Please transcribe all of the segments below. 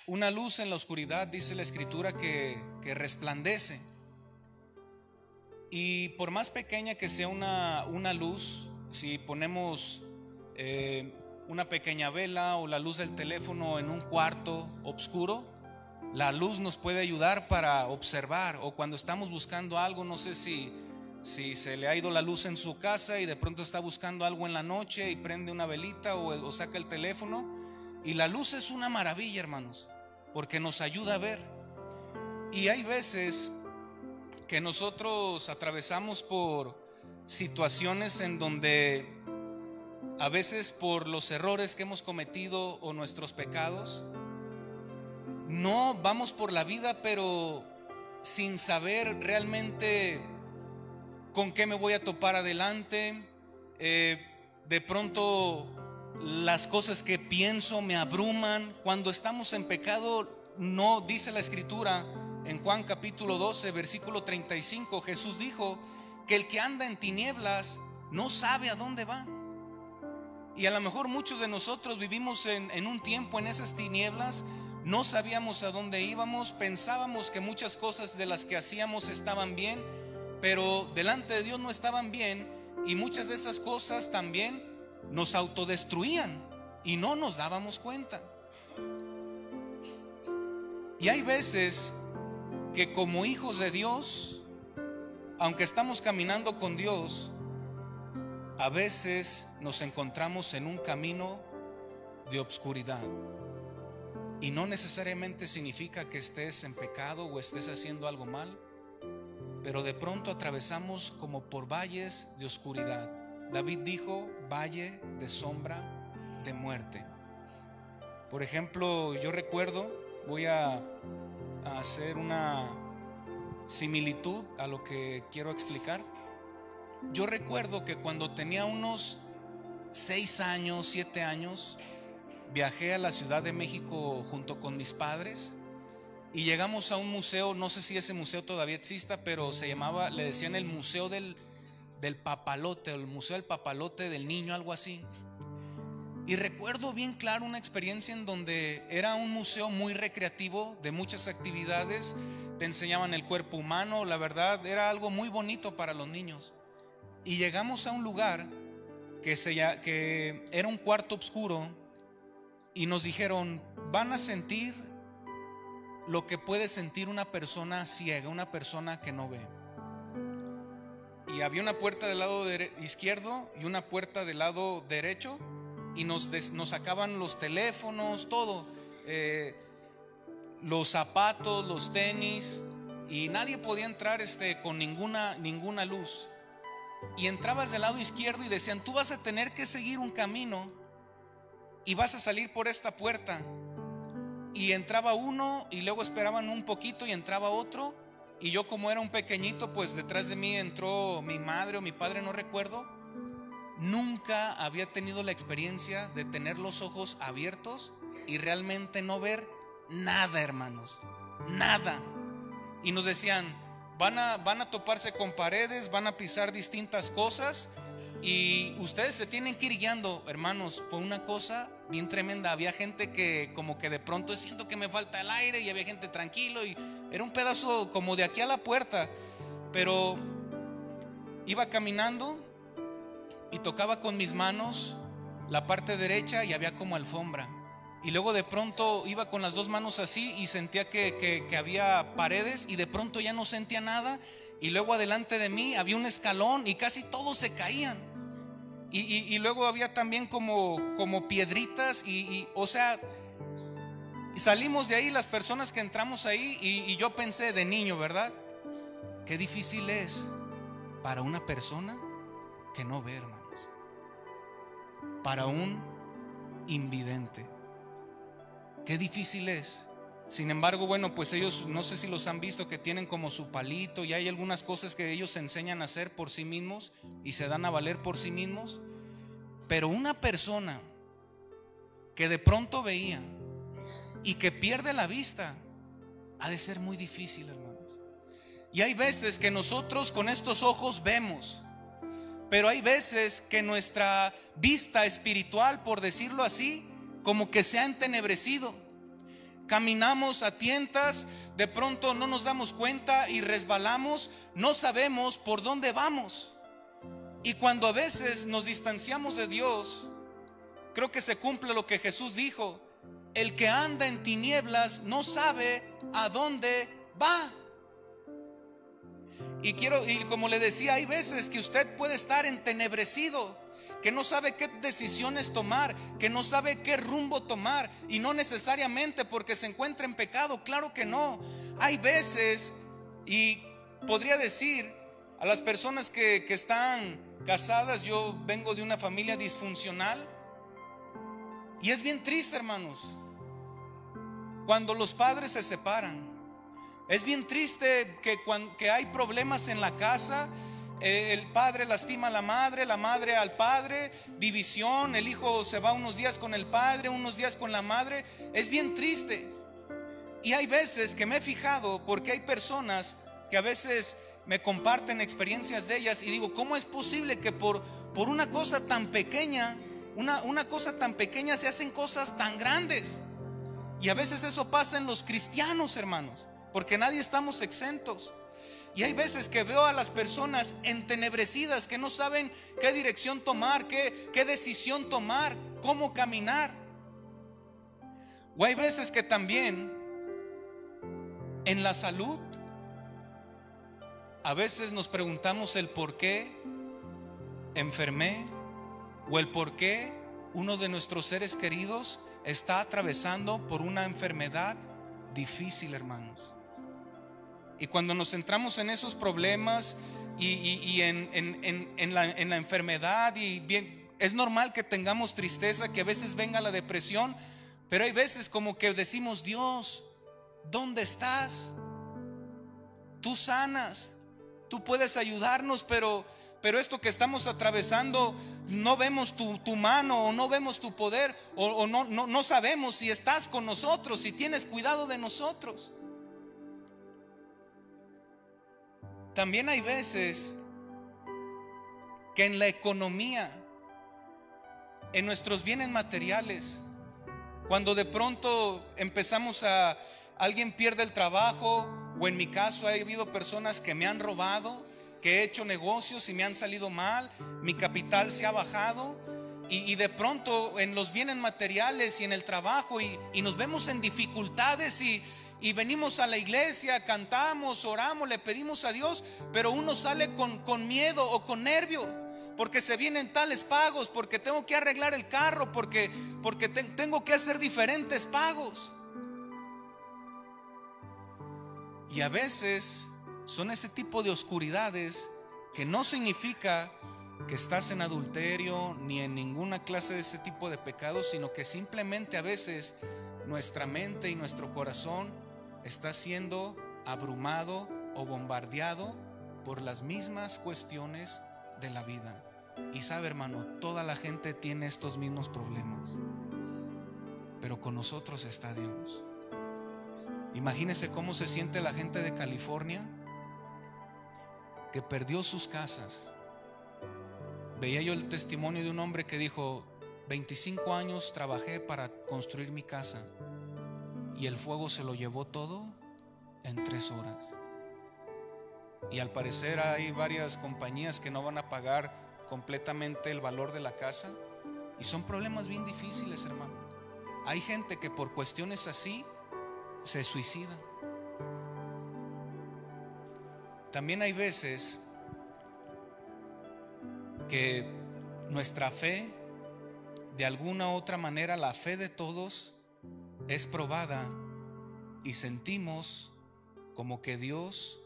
una luz en la oscuridad, dice la Escritura, que resplandece. Y por más pequeña que sea una luz, si ponemos una pequeña vela o la luz del teléfono en un cuarto oscuro, la luz nos puede ayudar para observar. O cuando estamos buscando algo, no sé si se le ha ido la luz en su casa y de pronto está buscando algo en la noche y prende una velita o saca el teléfono, y la luz es una maravilla, hermanos, porque nos ayuda a ver. Y hay veces que nosotros atravesamos por situaciones en donde a veces por los errores que hemos cometido o nuestros pecados, no vamos por la vida, pero sin saber realmente con qué me voy a topar adelante. De pronto las cosas que pienso me abruman. Cuando estamos en pecado, no, dice la Escritura en Juan capítulo 12 versículo 35, Jesús dijo que el que anda en tinieblas no sabe a dónde va. Y a lo mejor muchos de nosotros vivimos en un tiempo en esas tinieblas. No sabíamos a dónde íbamos, pensábamos que muchas cosas de las que hacíamos estaban bien, pero delante de Dios no estaban bien, y muchas de esas cosas también nos autodestruían y no nos dábamos cuenta. Y hay veces que como hijos de Dios, aunque estamos caminando con Dios, a veces nos encontramos en un camino de obscuridad. Y no necesariamente significa que estés en pecado o estés haciendo algo mal, pero de pronto atravesamos como por valles de oscuridad. David dijo, valle de sombra de muerte. Por ejemplo, yo recuerdo, voy a hacer una similitud a lo que quiero explicar. Yo recuerdo que cuando tenía unos 6 años, 7 años, viajé a la Ciudad de México junto con mis padres y llegamos a un museo. No sé si ese museo todavía exista, pero se llamaba, le decían el Museo del Papalote, o el Museo del Papalote del Niño, algo así. Y recuerdo bien claro una experiencia en donde era un museo muy recreativo, de muchas actividades. Te enseñaban el cuerpo humano, la verdad era algo muy bonito para los niños. Y llegamos a un lugar que era un cuarto oscuro, y nos dijeron, van a sentir lo que puede sentir una persona ciega, una persona que no ve. Y había una puerta del lado izquierdo y una puerta del lado derecho, y nos sacaban los teléfonos, todo, los zapatos, los tenis, y nadie podía entrar con ninguna luz. Y entrabas del lado izquierdo y decían, tú vas a tener que seguir un camino y vas a salir por esta puerta. Y entraba uno y luego esperaban un poquito y entraba otro. Y yo, como era un pequeñito, pues detrás de mí entró mi madre o mi padre, no recuerdo. Nunca había tenido la experiencia de tener los ojos abiertos y realmente no ver nada, hermanos, nada. Y nos decían, van a toparse con paredes, van a pisar distintas cosas y ustedes se tienen que ir guiando. Hermanos, fue una cosa bien tremenda. Había gente que como que de pronto siento que me falta el aire, y había gente tranquilo, y era un pedazo como de aquí a la puerta. Pero iba caminando y tocaba con mis manos la parte derecha y había como alfombra. Y luego de pronto iba con las dos manos así y sentía que había paredes, y de pronto ya no sentía nada. Y luego adelante de mí había un escalón y casi todos se caían. Y luego había también como piedritas o sea, salimos de ahí las personas que entramos ahí, y yo pensé de niño, ¿verdad? Qué difícil es para una persona que no ve, hermanos, para un invidente. Qué difícil es. Sin embargo, bueno, pues ellos, no sé si los han visto, que tienen como su palito, y hay algunas cosas que ellos se enseñan a hacer por sí mismos y se dan a valer por sí mismos. Pero una persona que de pronto veía y que pierde la vista, ha de ser muy difícil, hermanos. Y hay veces que nosotros con estos ojos vemos, pero hay veces que nuestra vista espiritual, por decirlo así, como que se ha entenebrecido. caminamos a tientas, de pronto no nos damos cuenta y resbalamos, no sabemos por dónde vamos. Y cuando a veces nos distanciamos de Dios, creo que se cumple lo que Jesús dijo: el que anda en tinieblas no sabe a dónde va. Y como le decía, hay veces que usted puede estar entenebrecido, que no sabe qué decisiones tomar, que no sabe qué rumbo tomar, y no necesariamente porque se encuentra en pecado, claro que no. Hay veces, y podría decir a las personas que están casadas, yo vengo de una familia disfuncional, y es bien triste, hermanos, cuando los padres se separan. Es bien triste que hay problemas en la casa. El padre lastima a la madre al padre, división, el hijo se va unos días con el padre, unos días con la madre. Es bien triste. Y hay veces que me he fijado, porque hay personas que a veces me comparten experiencias de ellas, y digo, ¿cómo es posible que por una cosa tan pequeña, una cosa tan pequeña, se hacen cosas tan grandes? Y a veces eso pasa en los cristianos, hermanos, porque nadie estamos exentos. Y hay veces que veo a las personas entenebrecidas, que no saben qué dirección tomar, qué decisión tomar, cómo caminar. O hay veces que también en la salud, a veces nos preguntamos el por qué enfermé, o el por qué uno de nuestros seres queridos está atravesando por una enfermedad difícil, hermanos. Y cuando nos centramos en esos problemas y en la enfermedad, y bien, es normal que tengamos tristeza, que a veces venga la depresión, pero hay veces como que decimos: Dios, ¿dónde estás? Tú sanas, tú puedes ayudarnos, pero esto que estamos atravesando, no vemos tu mano, o no vemos tu poder, o no sabemos si estás con nosotros, si tienes cuidado de nosotros. También hay veces que en la economía, en nuestros bienes materiales, cuando de pronto alguien pierde el trabajo, o en mi caso ha habido personas que me han robado, que he hecho negocios y me han salido mal, mi capital se ha bajado, y de pronto en los bienes materiales y en el trabajo, y nos vemos en dificultades, y venimos a la iglesia, cantamos, oramos, le pedimos a Dios, pero uno sale con miedo o con nervio, porque se vienen tales pagos, porque tengo que arreglar el carro, porque tengo que hacer diferentes pagos. Y a veces son ese tipo de oscuridades que no significa que estás en adulterio ni en ninguna clase de ese tipo de pecados, sino que simplemente a veces nuestra mente y nuestro corazón está siendo abrumado o bombardeado por las mismas cuestiones de la vida. Y sabe, hermano, toda la gente tiene estos mismos problemas, pero con nosotros está Dios. Imagínese cómo se siente la gente de California, que perdió sus casas. Veía yo el testimonio de un hombre que dijo: 25 años trabajé para construir mi casa, y el fuego se lo llevó todo en 3 horas. Y al parecer hay varias compañías que no van a pagar completamente el valor de la casa, y son problemas bien difíciles, hermano. Hay gente que por cuestiones así se suicida. También hay veces que nuestra fe, de alguna u otra manera, la fe de todos es probada, y sentimos como que Dios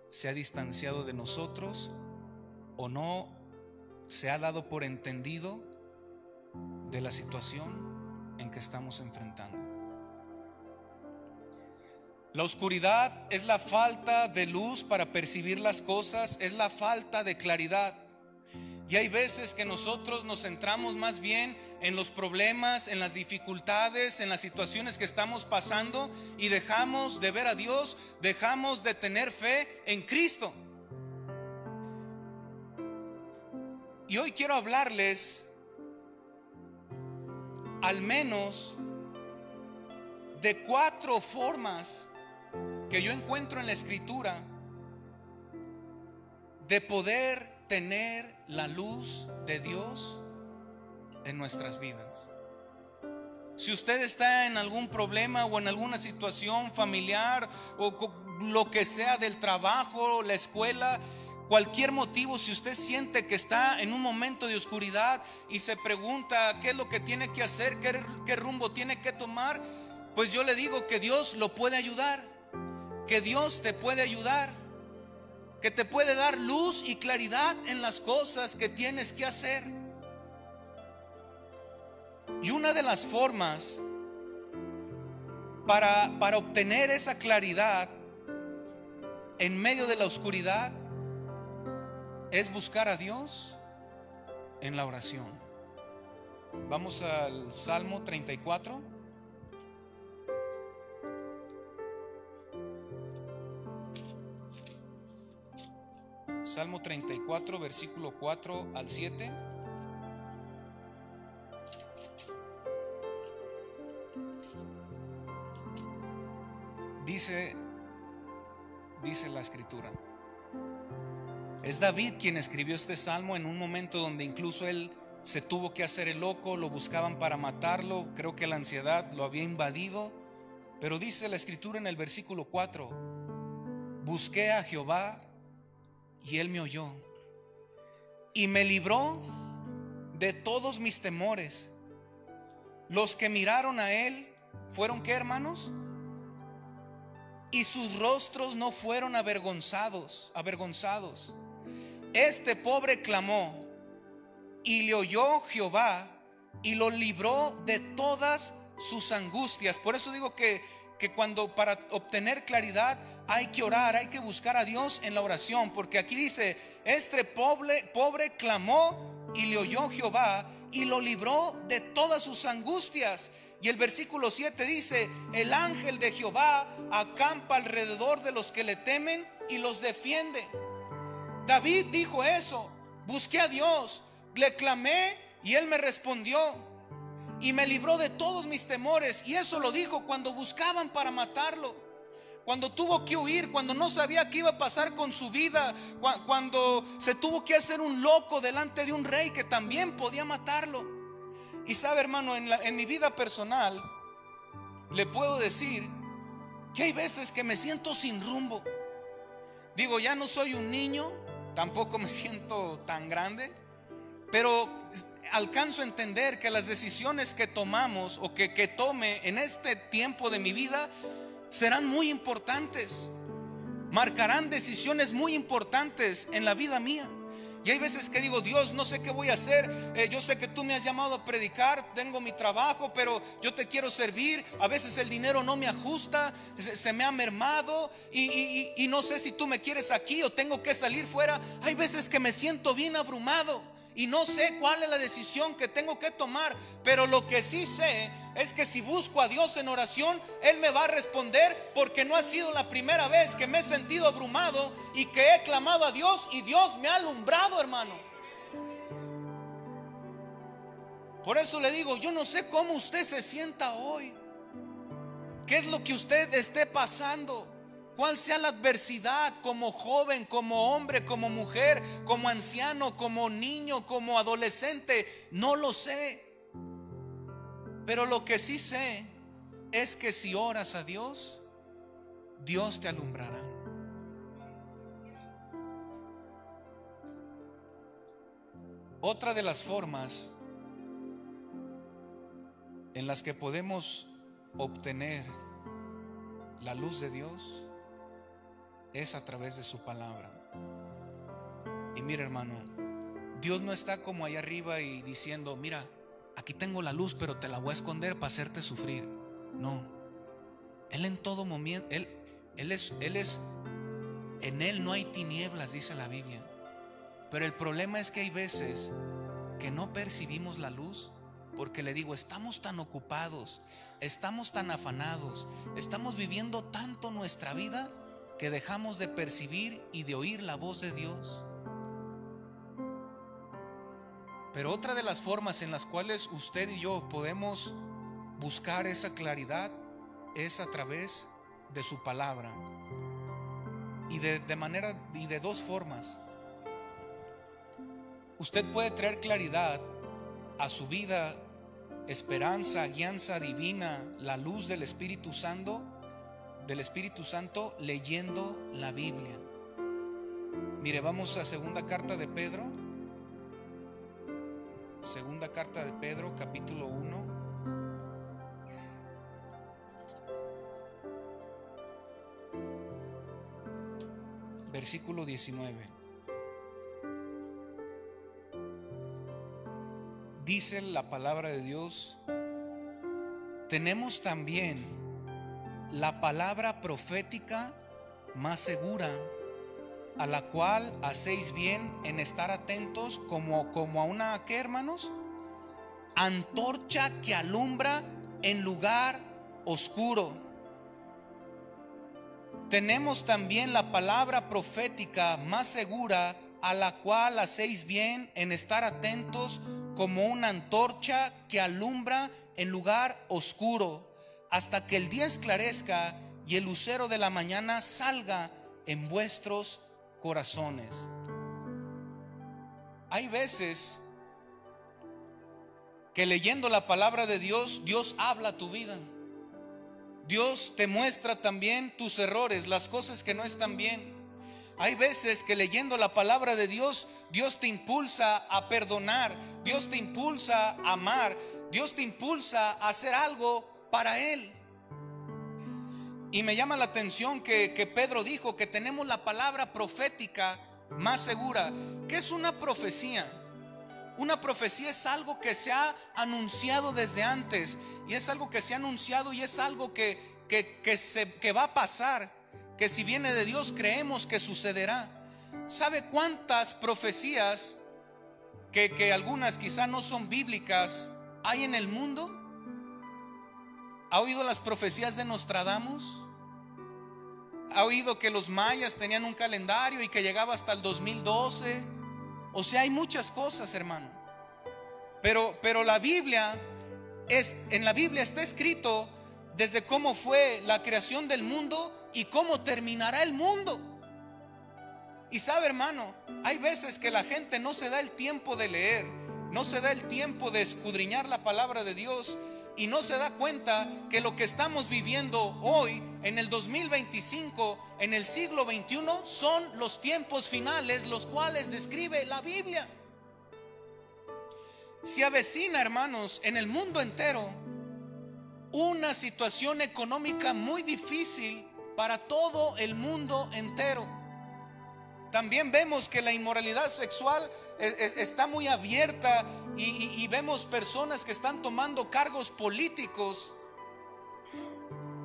se ha distanciado de nosotros, o no se ha dado por entendido de la situación en que estamos enfrentando. La oscuridad es la falta de luz para percibir las cosas, es la falta de claridad. Y hay veces que nosotros nos centramos más bien en los problemas, en las dificultades, en las situaciones que estamos pasando, y dejamos de ver a Dios, dejamos de tener fe en Cristo. Y hoy quiero hablarles al menos de 4 formas que yo encuentro en la Escritura de poder tener la luz de Dios en nuestras vidas. Si usted está en algún problema o en alguna situación familiar o lo que sea, del trabajo, la escuela, cualquier motivo, si usted siente que está en un momento de oscuridad y se pregunta qué es lo que tiene que hacer, qué rumbo tiene que tomar, pues yo le digo que Dios lo puede ayudar, que Dios te puede ayudar, que te puede dar luz y claridad en las cosas que tienes que hacer. Y una de las formas para obtener esa claridad en medio de la oscuridad es buscar a Dios en la oración. Vamos al Salmo 34. Salmo 34, versículo 4 al 7. Dice la Escritura. Es David quien escribió este salmo en un momento donde incluso él se tuvo que hacer el loco, lo buscaban para matarlo, creo que la ansiedad lo había invadido. Pero dice la Escritura en el versículo 4: busqué a Jehová y él me oyó y me libró de todos mis temores. Los que miraron a él fueron, ¿qué, hermanos? Y sus rostros no fueron avergonzados. Este pobre clamó y le oyó Jehová y lo libró de todas sus angustias. Por eso digo que cuando para obtener claridad hay que orar, hay que buscar a Dios en la oración, porque aquí dice: este pobre clamó y le oyó Jehová y lo libró de todas sus angustias. Y el versículo 7 dice: el ángel de Jehová acampa alrededor de los que le temen y los defiende. David dijo eso: busqué a Dios, le clamé y él me respondió y me libró de todos mis temores. Y eso lo dijo cuando buscaban para matarlo, cuando tuvo que huir, cuando no sabía qué iba a pasar con su vida, cuando se tuvo que hacer un loco delante de un rey que también podía matarlo. Y sabe, hermano, en mi vida personal le puedo decir que hay veces que me siento sin rumbo. Digo, ya no soy un niño, tampoco me siento tan grande, pero alcanzo a entender que las decisiones que tomamos o que tome en este tiempo de mi vida serán muy importantes, marcarán decisiones muy importantes en la vida mía. Y hay veces que digo: Dios, no sé qué voy a hacer, yo sé que tú me has llamado a predicar, tengo mi trabajo, pero yo te quiero servir. A veces el dinero no me ajusta, se me ha mermado y no sé si tú me quieres aquí o tengo que salir fuera. Hay veces que me siento bien abrumado y no sé cuál es la decisión que tengo que tomar, pero lo que sí sé es que si busco a Dios en oración, Él me va a responder, porque no ha sido la primera vez que me he sentido abrumado y que he clamado a Dios y Dios me ha alumbrado, hermano. Por eso le digo, yo no sé cómo usted se sienta hoy, qué es lo que usted esté pasando, cuál sea la adversidad, como joven, como hombre, como mujer, como anciano, como niño, como adolescente, no lo sé. Pero lo que sí sé es que si oras a Dios, Dios te alumbrará. Otra de las formas en las que podemos obtener la luz de Dios es a través de su palabra. Y mira, hermano, Dios no está como allá arriba y diciendo: mira, aquí tengo la luz, pero te la voy a esconder para hacerte sufrir. No, Él en todo momento, Él es, en Él no hay tinieblas, dice la Biblia. Pero el problema es que hay veces que no percibimos la luz, porque le digo, estamos tan ocupados, estamos tan afanados, estamos viviendo tanto nuestra vida que dejamos de percibir y de oír la voz de Dios. Pero otra de las formas en las cuales usted y yo podemos buscar esa claridad es a través de su palabra. Y de dos formas. Usted puede traer claridad a su vida, esperanza, guianza divina, la luz del Espíritu Santo, leyendo la Biblia. Mire, vamos a segunda carta de Pedro. Segunda carta de Pedro, capítulo 1. Versículo 19. Dice la palabra de Dios: tenemos también la palabra profética más segura, a la cual hacéis bien en estar atentos como a una, ¿qué, hermanos? Antorcha que alumbra en lugar oscuro. Tenemos también la palabra profética más segura, a la cual hacéis bien en estar atentos como una antorcha que alumbra en lugar oscuro, hasta que el día esclarezca y el lucero de la mañana salga en vuestros corazones. Hay veces que leyendo la palabra de Dios, Dios habla a tu vida. Dios te muestra también tus errores, las cosas que no están bien. Hay veces que leyendo la palabra de Dios, Dios te impulsa a perdonar, Dios te impulsa a amar, Dios te impulsa a hacer algo para Él. Y me llama la atención que Pedro dijo que tenemos la palabra profética más segura. ¿Qué es una profecía? Una profecía es algo que se ha anunciado desde antes, y es algo que se ha anunciado y es algo que va a pasar, que si viene de Dios creemos que sucederá. ¿Sabe cuántas profecías, que algunas quizá no son bíblicas, hay en el mundo? ¿Ha oído las profecías de Nostradamus? ¿Ha oído que los mayas tenían un calendario y que llegaba hasta el 2012? O sea, hay muchas cosas, hermano. Pero la Biblia en la Biblia está escrito desde cómo fue la creación del mundo y cómo terminará el mundo. Y sabe, hermano, hay veces que la gente no se da el tiempo de leer, no se da el tiempo de escudriñar la palabra de Dios, y no se da cuenta que lo que estamos viviendo hoy, en el 2025, en el siglo XXI, son los tiempos finales, los cuales describe la Biblia. Se avecina, hermanos, en el mundo entero una situación económica muy difícil para todo el mundo entero. También vemos que la inmoralidad sexual está muy abierta, y vemos personas que están tomando cargos políticos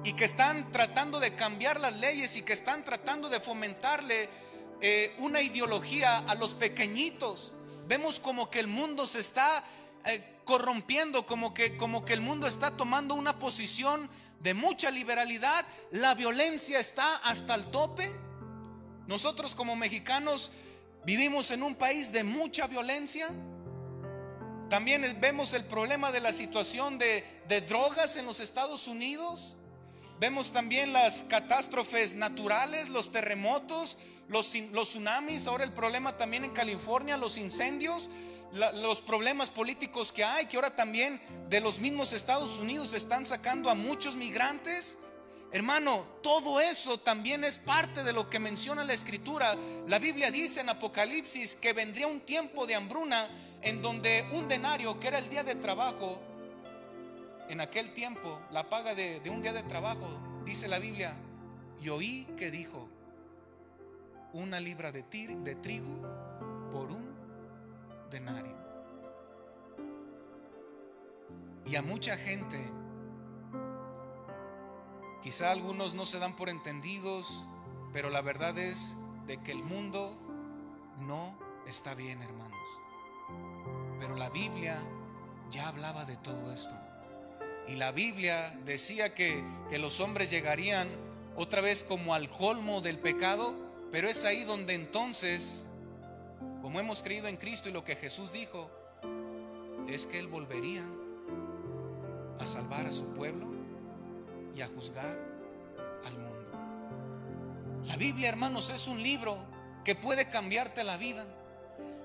y que están tratando de cambiar las leyes y que están tratando de fomentarle una ideología a los pequeñitos. Vemos como que el mundo se está corrompiendo, como que el mundo está tomando una posición de mucha liberalidad. La violencia está hasta el tope. Nosotros como mexicanos vivimos en un país de mucha violencia. También vemos el problema de la situación de drogas en los Estados Unidos. Vemos también las catástrofes naturales, los terremotos, los tsunamis. Ahora el problema también en California, los incendios, los problemas políticos que hay, que ahora también de los mismos Estados Unidos están sacando a muchos migrantes. Hermano, todo eso también es parte de lo que menciona la Escritura. La Biblia dice en Apocalipsis que vendría un tiempo de hambruna, en donde un denario, que era el día de trabajo, en aquel tiempo, la paga de un día de trabajo, dice la Biblia, y oí que dijo: 1 libra de trigo por un denario. Y a mucha gente, quizá algunos no se dan por entendidos, pero la verdad es de que el mundo no está bien, hermanos. Pero la Biblia ya hablaba de todo esto. Y la Biblia decía que los hombres llegarían otra vez como al colmo del pecado. Pero es ahí donde entonces, como hemos creído en Cristo y lo que Jesús dijo, es que Él volvería a salvar a su pueblo y a juzgar al mundo. La Biblia, hermanos, es un libro que puede cambiarte la vida.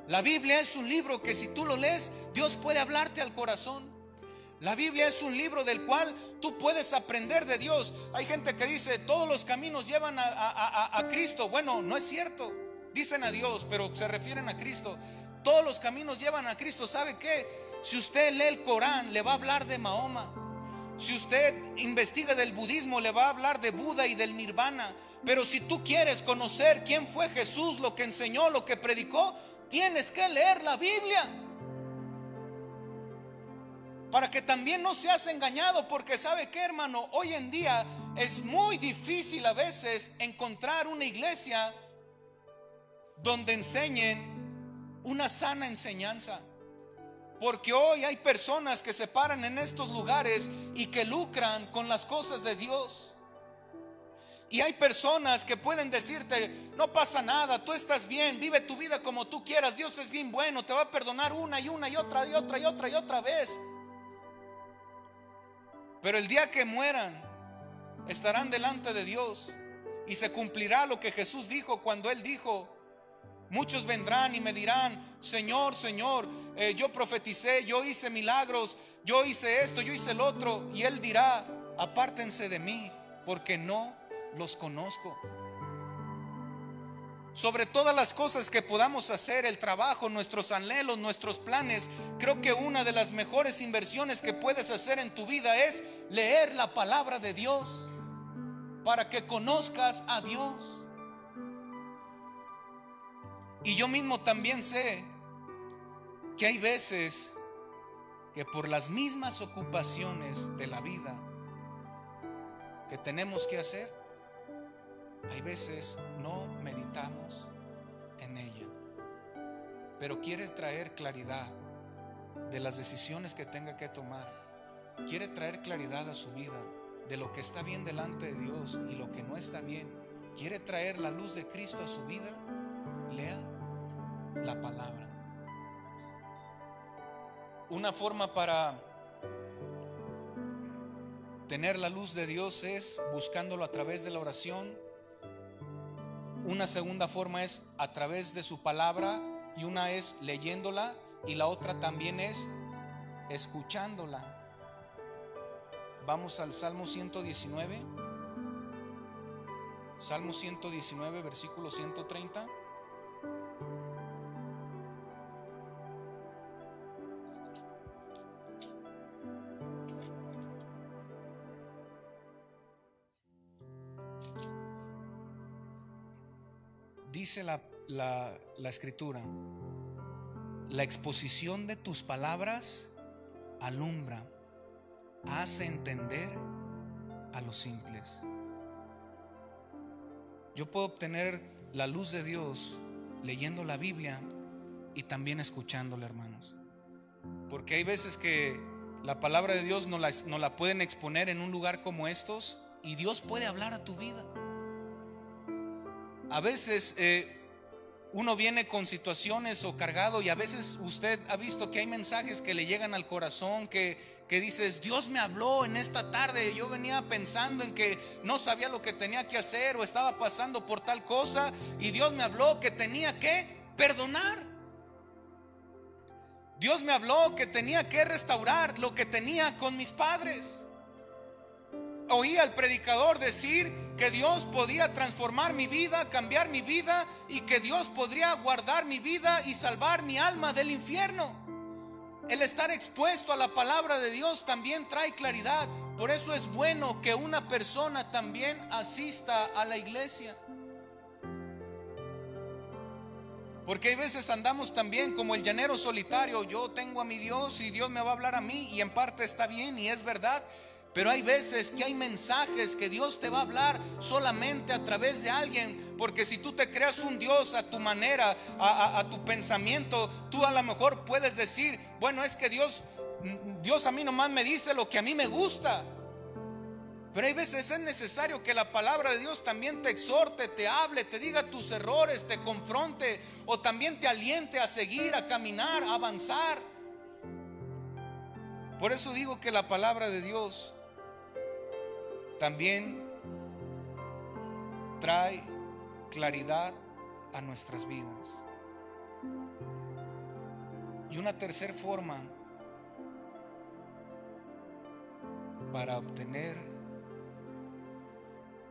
La Biblia es un libro que si tú lo lees, Dios puede hablarte al corazón. La Biblia es un libro del cual tú puedes aprender de Dios. Hay gente que dice, todos los caminos llevan a Cristo. Bueno, no es cierto. Dicen a Dios, pero se refieren a Cristo. Todos los caminos llevan a Cristo. ¿Sabe qué? Si usted lee el Corán, le va a hablar de Mahoma. Si usted investiga del budismo, le va a hablar de Buda y del Nirvana. Pero si tú quieres conocer quién fue Jesús, lo que enseñó, lo que predicó, tienes que leer la Biblia, para que también no seas engañado. Porque ¿sabe qué, hermano? Hoy en día es muy difícil a veces encontrar una iglesia donde enseñen una sana enseñanza. Porque hoy hay personas que se paran en estos lugares y que lucran con las cosas de Dios. Y hay personas que pueden decirte, no pasa nada, tú estás bien, vive tu vida como tú quieras, Dios es bien bueno, te va a perdonar una y otra vez. Pero el día que mueran, estarán delante de Dios y se cumplirá lo que Jesús dijo cuando Él dijo: muchos vendrán y me dirán, Señor, Señor, yo profeticé, yo hice milagros, yo hice esto, yo hice el otro. Y Él dirá, apártense de mí, porque no los conozco. Sobre todas las cosas que podamos hacer, el trabajo, nuestros anhelos, nuestros planes, creo que una de las mejores inversiones que puedes hacer en tu vida es leer la palabra de Dios, para que conozcas a Dios. Y yo mismo también sé que hay veces que por las mismas ocupaciones de la vida que tenemos que hacer, hay veces no meditamos en ella. Pero quiere traer claridad de las decisiones que tenga que tomar. Quiere traer claridad a su vida de lo que está bien delante de Dios y lo que no está bien. Quiere traer la luz de Cristo a su vida. Lea la palabra. Una forma para tener la luz de Dios es buscándolo a través de la oración. Una segunda forma es a través de su palabra, y una es leyéndola, y la otra también es escuchándola. Vamos al Salmo 119. Salmo 119, versículo 130. Dice la escritura: la exposición de tus palabras alumbra, hace entender a los simples. Yo puedo obtener la luz de Dios leyendo la Biblia y también escuchándola, hermanos. Porque hay veces que la palabra de Dios no la pueden exponer en un lugar como estos, y Dios puede hablar a tu vida. A veces uno viene con situaciones o cargado, y a veces usted ha visto que hay mensajes que le llegan al corazón que dices: Dios me habló en esta tarde, yo venía pensando en que no sabía lo que tenía que hacer o estaba pasando por tal cosa, y Dios me habló que tenía que perdonar. Dios me habló que tenía que restaurar lo que tenía con mis padres. Oí al predicador decir que Dios podía transformar mi vida, cambiar mi vida, y que Dios podría guardar mi vida y salvar mi alma del infierno. El estar expuesto a la palabra de Dios también trae claridad. Por eso es bueno que una persona también asista a la iglesia. Porque hay veces andamos también como el llanero solitario. Yo tengo a mi Dios y Dios me va a hablar a mí, y en parte está bien y es verdad. Pero hay veces que hay mensajes que Dios te va a hablar solamente a través de alguien. Porque si tú te creas un Dios a tu manera, a tu pensamiento, tú a lo mejor puedes decir: bueno, es que Dios a mí nomás me dice lo que a mí me gusta. Pero hay veces es necesario que la palabra de Dios también te exhorte, te hable, te diga tus errores, te confronte, o también te aliente a seguir, a caminar, a avanzar. Por eso digo que la palabra de Dios también trae claridad a nuestras vidas. Y una tercera forma para obtener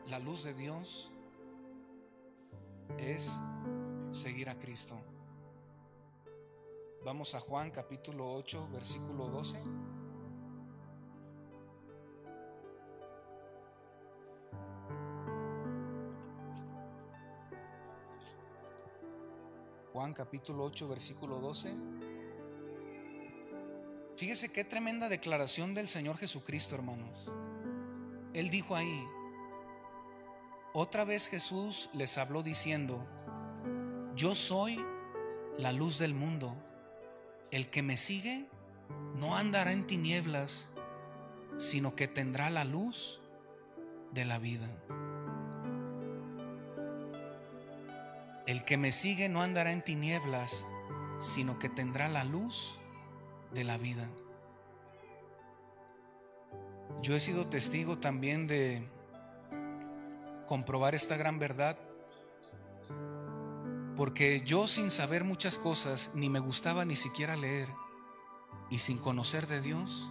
la luz de Dios es seguir a Cristo. Vamos a Juan capítulo 8, versículo 12. Juan capítulo 8, versículo 12. Fíjese qué tremenda declaración del Señor Jesucristo, hermanos. Él dijo ahí: otra vez Jesús les habló diciendo: yo soy la luz del mundo. El que me sigue no andará en tinieblas, sino que tendrá la luz de la vida. El que me sigue no andará en tinieblas, sino que tendrá la luz de la vida. Yo he sido testigo también de comprobar esta gran verdad, porque yo, sin saber muchas cosas, ni me gustaba ni siquiera leer, y sin conocer de Dios,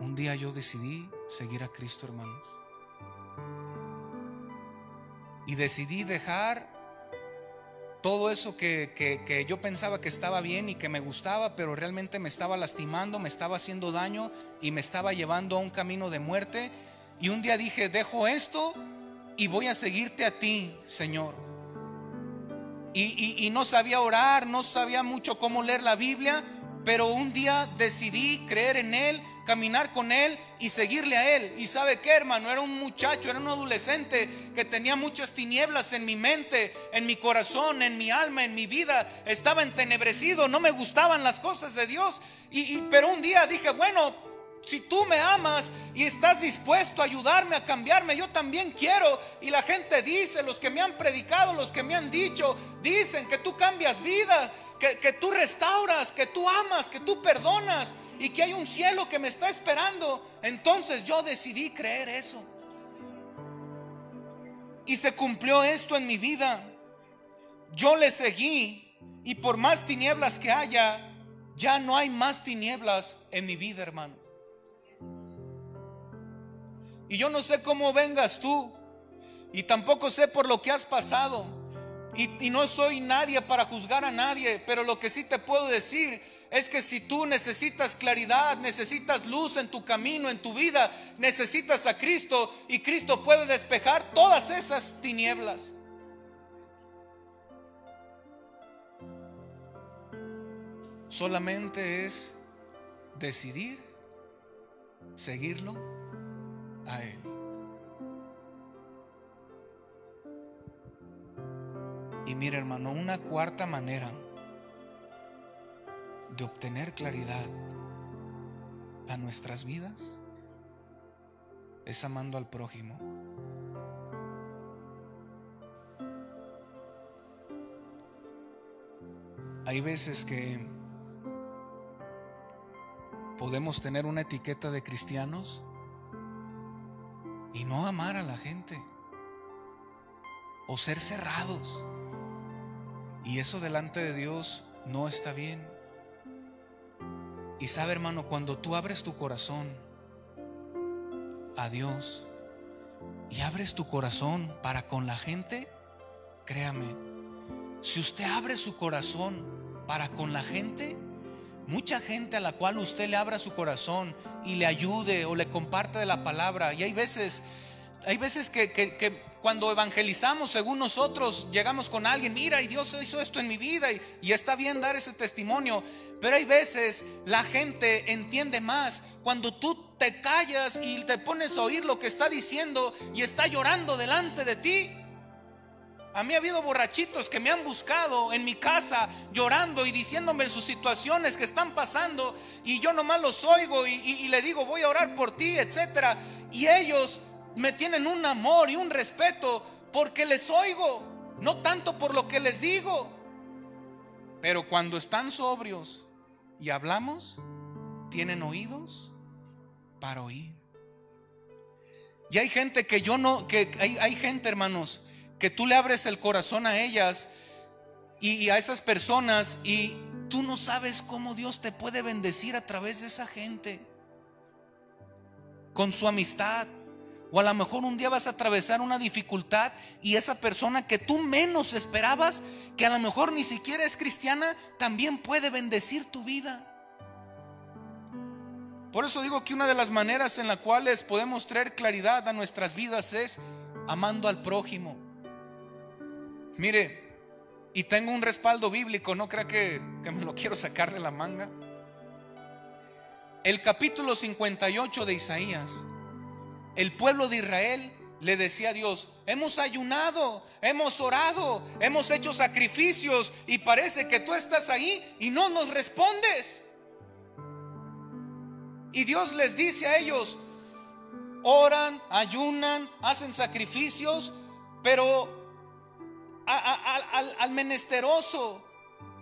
un día yo decidí seguir a Cristo, hermanos. Y decidí dejar todo eso que yo pensaba que estaba bien y que me gustaba, pero realmente me estaba lastimando, me estaba haciendo daño y me estaba llevando a un camino de muerte. Y un día dije: dejo esto y voy a seguirte a ti, Señor. Y no sabía orar, no sabía mucho cómo leer la Biblia, pero un día decidí creer en Él, caminar con Él y seguirle a Él. Y ¿sabe qué, hermano? Era un muchacho, era un adolescente que tenía muchas tinieblas en mi mente, en mi corazón, en mi alma, en mi vida. Estaba entenebrecido, no me gustaban las cosas de Dios. Pero un día dije: bueno, si tú me amas y estás dispuesto a ayudarme a cambiarme, yo también quiero. Y la gente dice, los que me han predicado, los que me han dicho, dicen que tú cambias vida, que tú restauras, que tú amas, que tú perdonas y que hay un cielo que me está esperando. Entonces yo decidí creer eso. Y se cumplió esto en mi vida. Yo le seguí, y por más tinieblas que haya, ya no hay más tinieblas en mi vida, hermano. Y yo no sé cómo vengas tú, y tampoco sé por lo que has pasado, y no soy nadie para juzgar a nadie, pero lo que sí te puedo decir es que si tú necesitas claridad, necesitas luz en tu camino, en tu vida, necesitas a Cristo, y Cristo puede despejar todas esas tinieblas. Solamente es decidir seguirlo a Él. Y mira, hermano, una cuarta manera de obtener claridad a nuestras vidas es amando al prójimo. Hay veces que podemos tener una etiqueta de cristianos y no amar a la gente, o ser cerrados, y eso delante de Dios no está bien. Y sabe, hermano, cuando tú abres tu corazón a Dios y abres tu corazón para con la gente, créame, si usted abre su corazón para con la gente, mucha gente a la cual usted le abra su corazón y le ayude o le comparte de la palabra. Y hay veces que cuando evangelizamos, según nosotros, llegamos con alguien: mira, y Dios hizo esto en mi vida, y está bien dar ese testimonio. Pero hay veces la gente entiende más cuando tú te callas y te pones a oír lo que está diciendo y está llorando delante de ti. A mí ha habido borrachitos que me han buscado en mi casa llorando y diciéndome sus situaciones que están pasando, y yo nomás los oigo y le digo: voy a orar por ti, etcétera. Y ellos me tienen un amor y un respeto porque les oigo, no tanto por lo que les digo. Pero cuando están sobrios y hablamos, tienen oídos para oír. Y hay gente que hay gente, hermanos, que tú le abres el corazón a ellas y a esas personas, y tú no sabes cómo Dios te puede bendecir a través de esa gente, con su amistad. O a lo mejor un día vas a atravesar una dificultad y esa persona que tú menos esperabas, que a lo mejor ni siquiera es cristiana, también puede bendecir tu vida. Por eso digo que una de las maneras en las cuales podemos traer claridad a nuestras vidas es amando al prójimo. Mire, y tengo un respaldo bíblico, no crea que me lo quiero sacar de la manga. El capítulo 58 de Isaías, el pueblo de Israel le decía a Dios: hemos ayunado, hemos orado, hemos hecho sacrificios, y parece que tú estás ahí y no nos respondes. Y Dios les dice a ellos: oran, ayunan, hacen sacrificios, pero al menesteroso,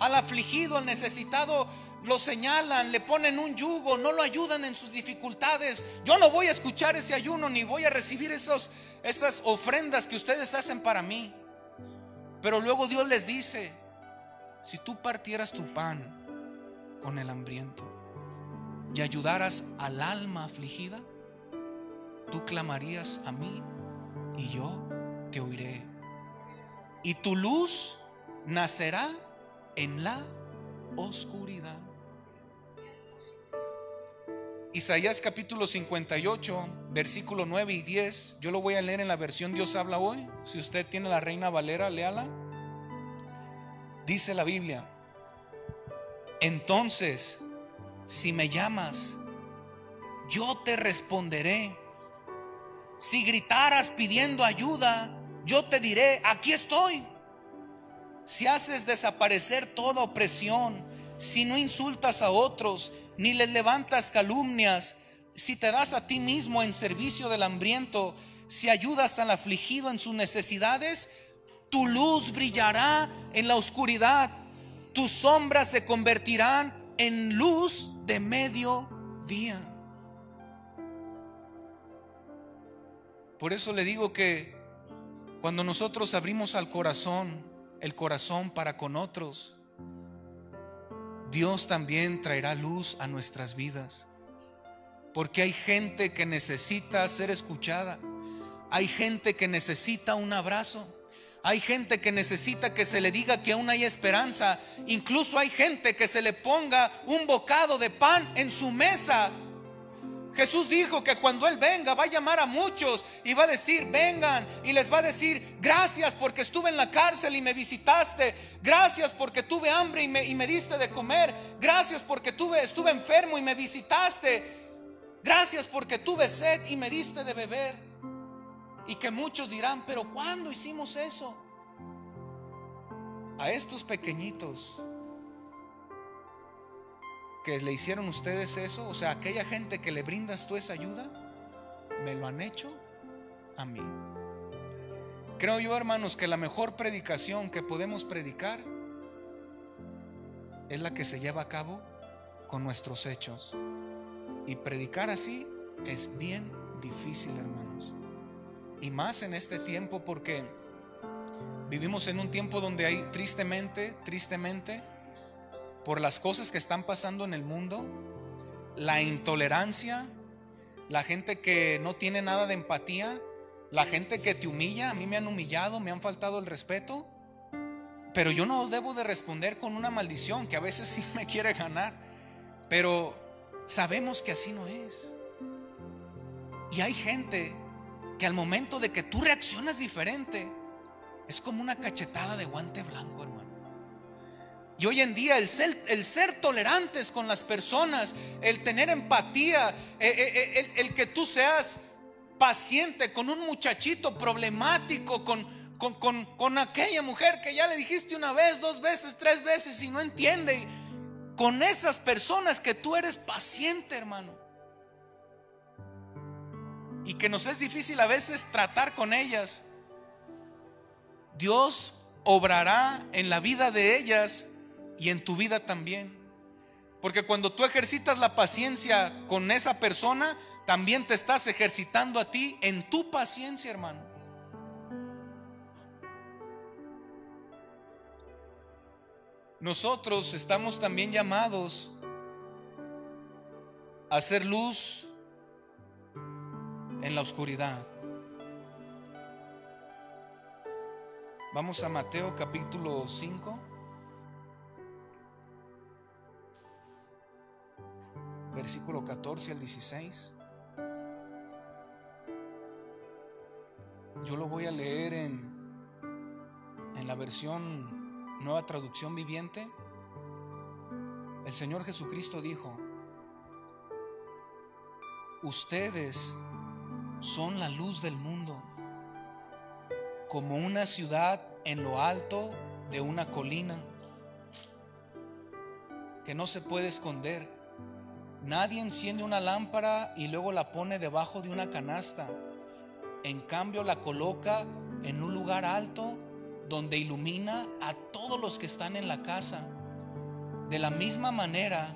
al afligido, al necesitado, lo señalan, le ponen un yugo, no lo ayudan en sus dificultades. Yo no voy a escuchar ese ayuno, ni voy a recibir esas ofrendas que ustedes hacen para mí. Pero luego Dios les dice: si tú partieras tu pan con el hambriento y ayudaras al alma afligida, tú clamarías a mí y yo te oiré, y tu luz nacerá en la oscuridad. Isaías capítulo 58, versículo 9 y 10. Yo lo voy a leer en la versión Dios habla hoy. Si usted tiene la Reina Valera, léala. Dice la Biblia: entonces, si me llamas, yo te responderé. Si gritaras pidiendo ayuda, yo te diré: aquí estoy. Si haces desaparecer toda opresión, si no insultas a otros, ni les levantas calumnias, si te das a ti mismo en servicio del hambriento, si ayudas al afligido en sus necesidades, tu luz brillará en la oscuridad, tus sombras se convertirán en luz de mediodía. Por eso le digo que cuando nosotros abrimos el corazón para con otros, Dios también traerá luz a nuestras vidas. Porque hay gente que necesita ser escuchada, hay gente que necesita un abrazo, hay gente que necesita que se le diga que aún hay esperanza. Incluso hay gente que se le ponga un bocado de pan en su mesa. Jesús dijo que cuando Él venga va a llamar a muchos y va a decir: vengan, y les va a decir: gracias porque estuve en la cárcel y me visitaste, gracias porque tuve hambre y me diste de comer, gracias porque estuve enfermo y me visitaste, gracias porque tuve sed y me diste de beber. Y que muchos dirán: pero ¿cuándo hicimos eso? A estos pequeñitos que le hicieron ustedes eso, o sea, aquella gente que le brindas tú esa ayuda, me lo han hecho a mí. Creo yo, hermanos, que la mejor predicación que podemos predicar es la que se lleva a cabo con nuestros hechos. Y predicar así es bien difícil, hermanos. Y más en este tiempo, porque vivimos en un tiempo donde hay tristemente, por las cosas que están pasando en el mundo, la intolerancia, la gente que no tiene nada de empatía, la gente que te humilla. A mí me han humillado, me han faltado el respeto, pero yo no debo de responder con una maldición que a veces sí me quiere ganar, pero sabemos que así no es. Y hay gente que al momento de que tú reaccionas diferente, es como una cachetada de guante blanco, hermano. Y hoy en día el ser tolerantes con las personas, el tener empatía, el que tú seas paciente con un muchachito problemático, con aquella mujer que ya le dijiste una vez, 2 veces, 3 veces y no entiende, con esas personas que tú eres paciente, hermano, y que nos es difícil a veces tratar con ellas, Dios obrará en la vida de ellas y en tu vida también. Porque cuando tú ejercitas la paciencia con esa persona, también te estás ejercitando a ti en tu paciencia, hermano. Nosotros estamos también llamados a hacer luz en la oscuridad. Vamos a Mateo capítulo 5, versículo 14 al 16. Yo lo voy a leer en la versión Nueva Traducción Viviente. El Señor Jesucristo dijo: ustedes son la luz del mundo, como una ciudad en lo alto de una colina que no se puede esconder. Nadie enciende una lámpara y luego la pone debajo de una canasta. En cambio la coloca en un lugar alto donde ilumina a todos los que están en la casa. De la misma manera,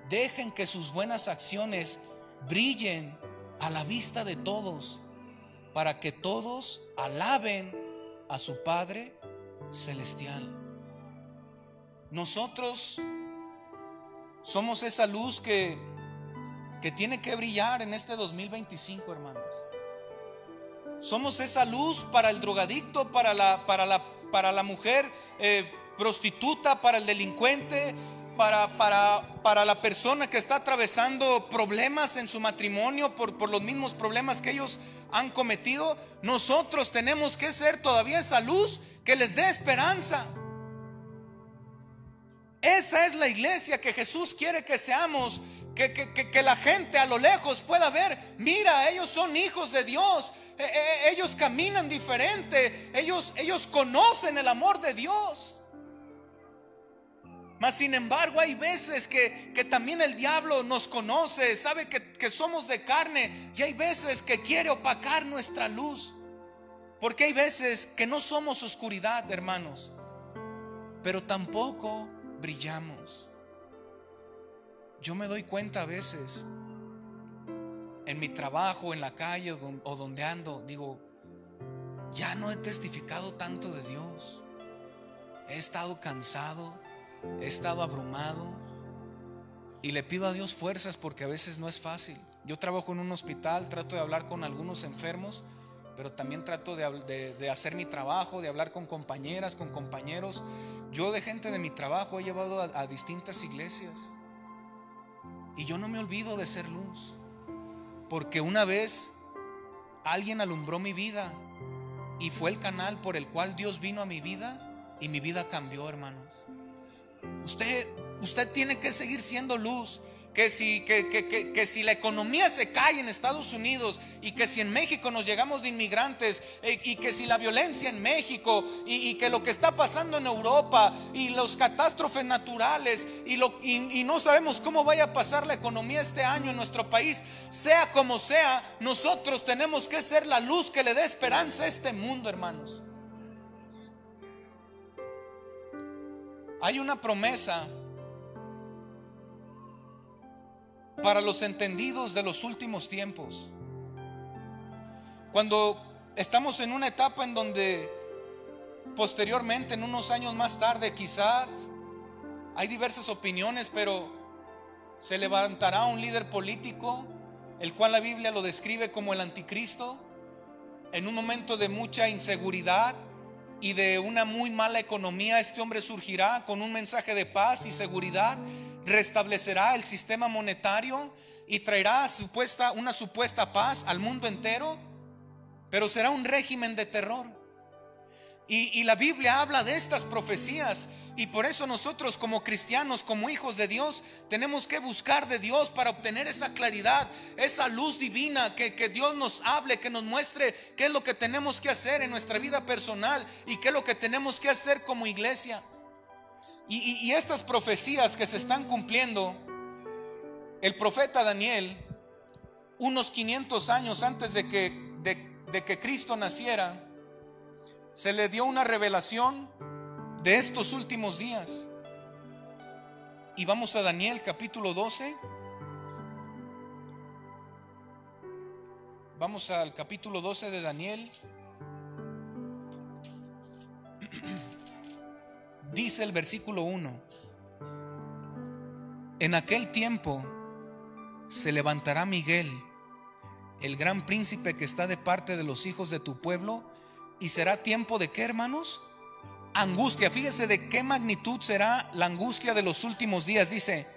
dejen que sus buenas acciones brillen a la vista de todos, para que todos alaben a su Padre Celestial. Nosotros somos esa luz que tiene que brillar en este 2025, hermanos. Somos esa luz para el drogadicto, para la mujer prostituta, para el delincuente, para la persona que está atravesando problemas en su matrimonio por los mismos problemas que ellos han cometido. Nosotros tenemos que ser todavía esa luz que les dé esperanza. Esa es la iglesia que Jesús quiere que seamos, que la gente a lo lejos pueda ver: mira, ellos son hijos de Dios, ellos caminan diferente, ellos conocen el amor de Dios. Mas sin embargo hay veces que también el diablo nos conoce, sabe que somos de carne, y hay veces que quiere opacar nuestra luz, porque hay veces que no somos oscuridad, hermanos, pero tampoco brillamos. Yo me doy cuenta a veces en mi trabajo, en la calle o donde ando, digo: ya no he testificado tanto de Dios. He estado cansado, he estado abrumado, y le pido a Dios fuerzas, porque a veces no es fácil. Yo trabajo en un hospital, trato de hablar con algunos enfermos, pero también trato de hacer mi trabajo, de hablar con compañeras, con compañeros. Yo de gente de mi trabajo he llevado a distintas iglesias, y yo no me olvido de ser luz, porque una vez alguien alumbró mi vida y fue el canal por el cual Dios vino a mi vida, y mi vida cambió, hermanos. Usted tiene que seguir siendo luz. Que si la economía se cae en Estados Unidos, y que si en México nos llegamos de inmigrantes, y que si la violencia en México, y que lo que está pasando en Europa, y las catástrofes naturales, y no sabemos cómo vaya a pasar la economía este año en nuestro país, sea como sea, nosotros tenemos que ser la luz que le dé esperanza a este mundo, hermanos. Hay una promesa para los entendidos de los últimos tiempos. Cuando estamos en una etapa en donde posteriormente, en unos años más tarde, quizás hay diversas opiniones, pero se levantará un líder político, el cual la Biblia lo describe como el anticristo. En un momento de mucha inseguridad y de una muy mala economía, este hombre surgirá con un mensaje de paz y seguridad. Restablecerá el sistema monetario y traerá una supuesta paz al mundo entero, pero será un régimen de terror. Y la Biblia habla de estas profecías, y por eso nosotros como cristianos, como hijos de Dios, tenemos que buscar de Dios para obtener esa claridad, esa luz divina, que Dios nos hable, que nos muestre qué es lo que tenemos que hacer en nuestra vida personal y qué es lo que tenemos que hacer como iglesia. Y estas profecías que se están cumpliendo, el profeta Daniel, unos 500 años antes de que Cristo naciera, se le dio una revelación de estos últimos días. Y vamos a Daniel capítulo 12, Vamos al capítulo 12 de Daniel. Dice el versículo 1: en aquel tiempo se levantará Miguel, el gran príncipe que está de parte de los hijos de tu pueblo, y será tiempo de ¿qué, hermanos? Angustia. Fíjese de qué magnitud será la angustia de los últimos días. Dice: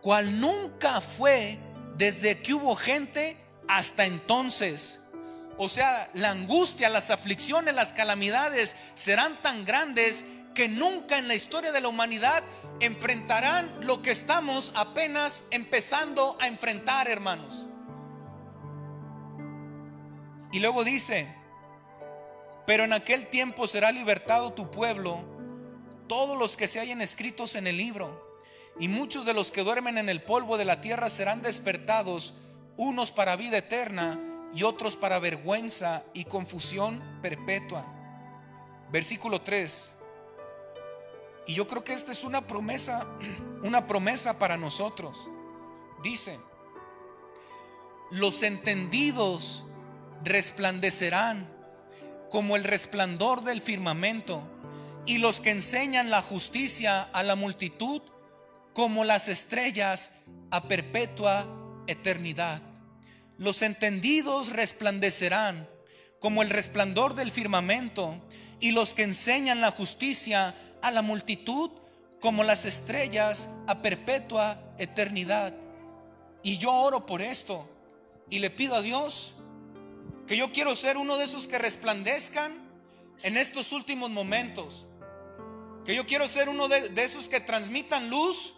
cual nunca fue desde que hubo gente hasta entonces. O sea, la angustia, las aflicciones, las calamidades serán tan grandes que nunca en la historia de la humanidad enfrentarán lo que estamos apenas empezando a enfrentar, hermanos. Y luego dice: pero en aquel tiempo será libertado tu pueblo, todos los que se hallen escritos en el libro, y muchos de los que duermen en el polvo de la tierra serán despertados, unos para vida eterna y otros para vergüenza y confusión perpetua. Versículo 3. Y yo creo que esta es una promesa para nosotros. Dice: los entendidos resplandecerán como el resplandor del firmamento, y los que enseñan la justicia a la multitud como las estrellas a perpetua eternidad. Los entendidos resplandecerán como el resplandor del firmamento, y los que enseñan la justicia a la multitud como las estrellas a perpetua eternidad. Y yo oro por esto y le pido a Dios que yo quiero ser uno de esos que resplandezcan en estos últimos momentos. Que yo quiero ser uno de esos que transmitan luz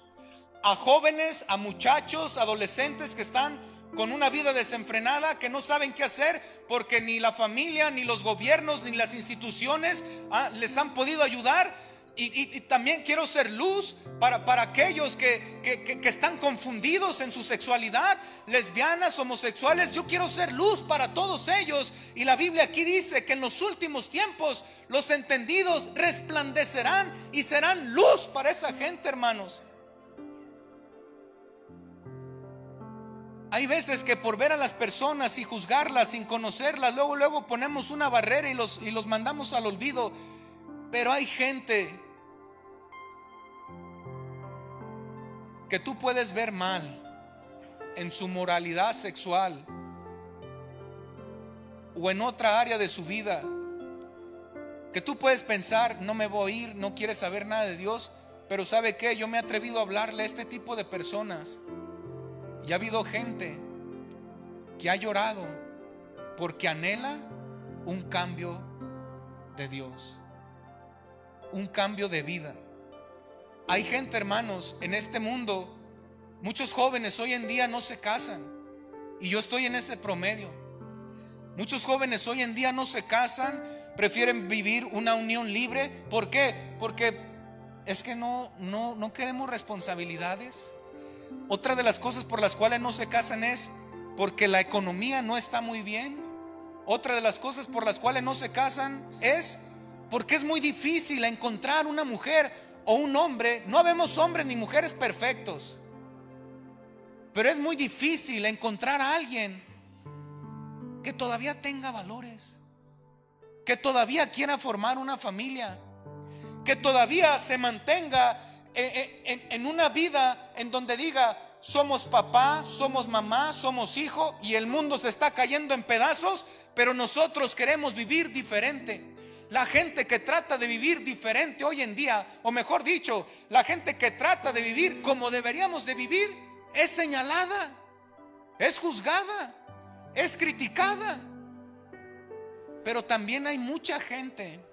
a jóvenes, a muchachos, adolescentes que están con una vida desenfrenada, que no saben qué hacer porque ni la familia, ni los gobiernos, ni las instituciones les han podido ayudar. Y también quiero ser luz para aquellos que están confundidos en su sexualidad, lesbianas, homosexuales. Yo quiero ser luz para todos ellos. Y la Biblia aquí dice que en los últimos tiempos los entendidos resplandecerán y serán luz para esa gente, hermanos. Hay veces que por ver a las personas y juzgarlas sin conocerlas, luego ponemos una barrera y los mandamos al olvido. Pero hay gente que tú puedes ver mal en su moralidad sexual o en otra área de su vida, que tú puedes pensar: no me voy a ir, no quiere saber nada de Dios. Pero ¿sabe qué? Yo me he atrevido a hablarle a este tipo de personas, y ha habido gente que ha llorado porque anhela un cambio de Dios, un cambio de vida. Hay gente, hermanos, en este mundo, muchos jóvenes hoy en día no se casan, y yo estoy en ese promedio. Muchos jóvenes hoy en día no se casan, prefieren vivir una unión libre. ¿Por qué? Porque es que no queremos responsabilidades. Otra de las cosas por las cuales no se casan es porque la economía no está muy bien. Otra de las cosas por las cuales no se casan es porque es muy difícil encontrar una mujer o un hombre. No habemos hombres ni mujeres perfectos, pero es muy difícil encontrar a alguien que todavía tenga valores, que todavía quiera formar una familia, que todavía se mantenga en una vida en donde diga: somos papá, somos mamá, somos hijo, y el mundo se está cayendo en pedazos, pero nosotros queremos vivir diferente. La gente que trata de vivir diferente hoy en día, o mejor dicho, la gente que trata de vivir como deberíamos de vivir, es señalada, es juzgada, es criticada. Pero también hay mucha gente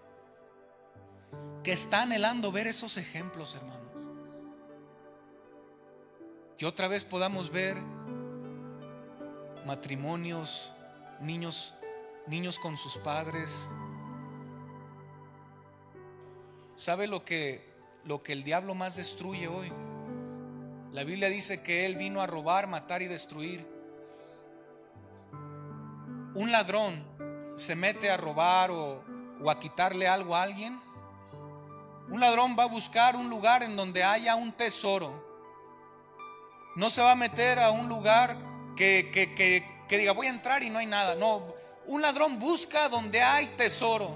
que está anhelando ver esos ejemplos, hermanos. Que otra vez podamos ver matrimonios, niños con sus padres. ¿Sabe lo que el diablo más destruye hoy? La Biblia dice que él vino a robar, matar y destruir. Un ladrón se mete a robar o a quitarle algo a alguien. Un ladrón va a buscar un lugar en donde haya un tesoro. No se va a meter a un lugar que que diga voy a entrar y no hay nada. No, un ladrón busca donde hay tesoro.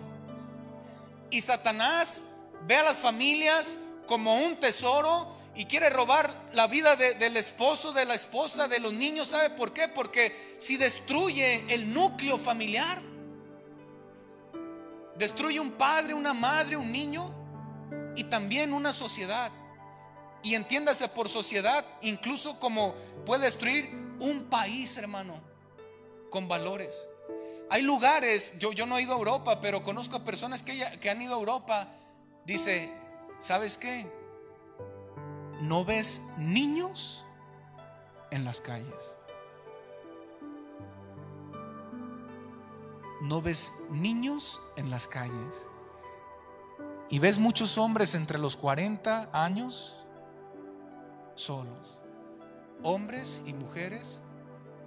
Y Satanás ve a las familias como un tesoro y quiere robar la vida del esposo, de la esposa, de los niños. ¿Sabe por qué? Porque si destruye el núcleo familiar, destruye un padre, una madre, un niño y también una sociedad. Y entiéndase por sociedad, incluso como puede destruir un país, hermano, con valores. Hay lugares, yo no he ido a Europa, pero conozco a personas que han ido a Europa. Dice, ¿sabes qué? No ves niños en las calles. No ves niños en las calles. Y ves muchos hombres entre los 40 años solos. Hombres y mujeres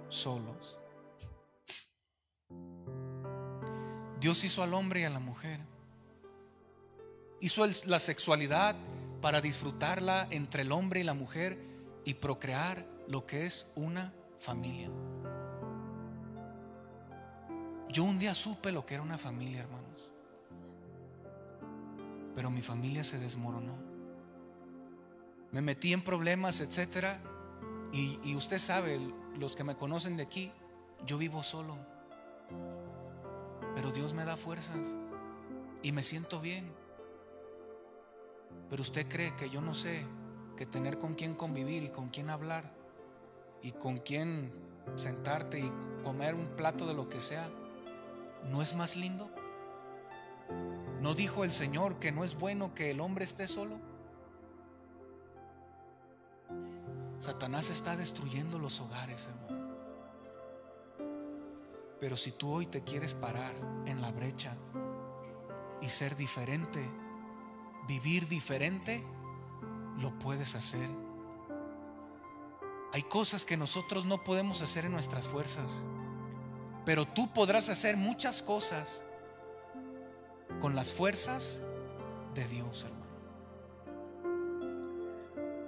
solos. Dios hizo al hombre y a la mujer. Hizo la sexualidad para disfrutarla entre el hombre y la mujer y procrear lo que es una familia. Yo un día supe lo que era una familia, hermanos, pero mi familia se desmoronó. Me metí en problemas, etcétera, y usted sabe, los que me conocen de aquí, yo vivo solo, pero Dios me da fuerzas y me siento bien. Pero usted cree que yo no sé que tener con quién convivir y con quién hablar y con quién sentarte y comer un plato de lo que sea, ¿no es más lindo? ¿No dijo el Señor que no es bueno que el hombre esté solo? Satanás está destruyendo los hogares, hermano. Pero si tú hoy te quieres parar en la brecha y ser diferente, vivir diferente, lo puedes hacer. Hay cosas que nosotros no podemos hacer en nuestras fuerzas, pero tú podrás hacer muchas cosas con las fuerzas de Dios, hermano.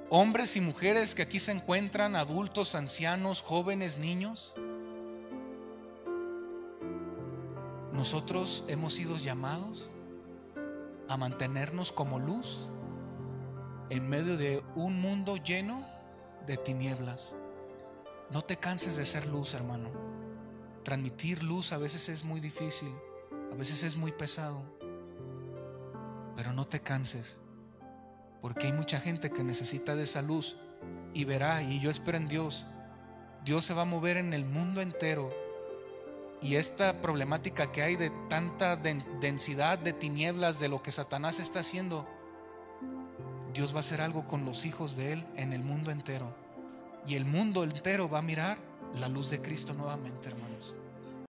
Hombres y mujeres que aquí se encuentran, adultos, ancianos, jóvenes, niños, nosotros hemos sido llamados a mantenernos como luz en medio de un mundo lleno de tinieblas. No te canses de ser luz, hermano. Transmitir luz a veces es muy difícil, a veces es muy pesado, pero no te canses, porque hay mucha gente que necesita de esa luz y verá, y yo espero en Dios. Dios se va a mover en el mundo entero, y esta problemática que hay de tanta densidad de tinieblas, de lo que Satanás está haciendo, Dios va a hacer algo con los hijos de Él en el mundo entero, y el mundo entero va a mirar la luz de Cristo nuevamente, hermanos.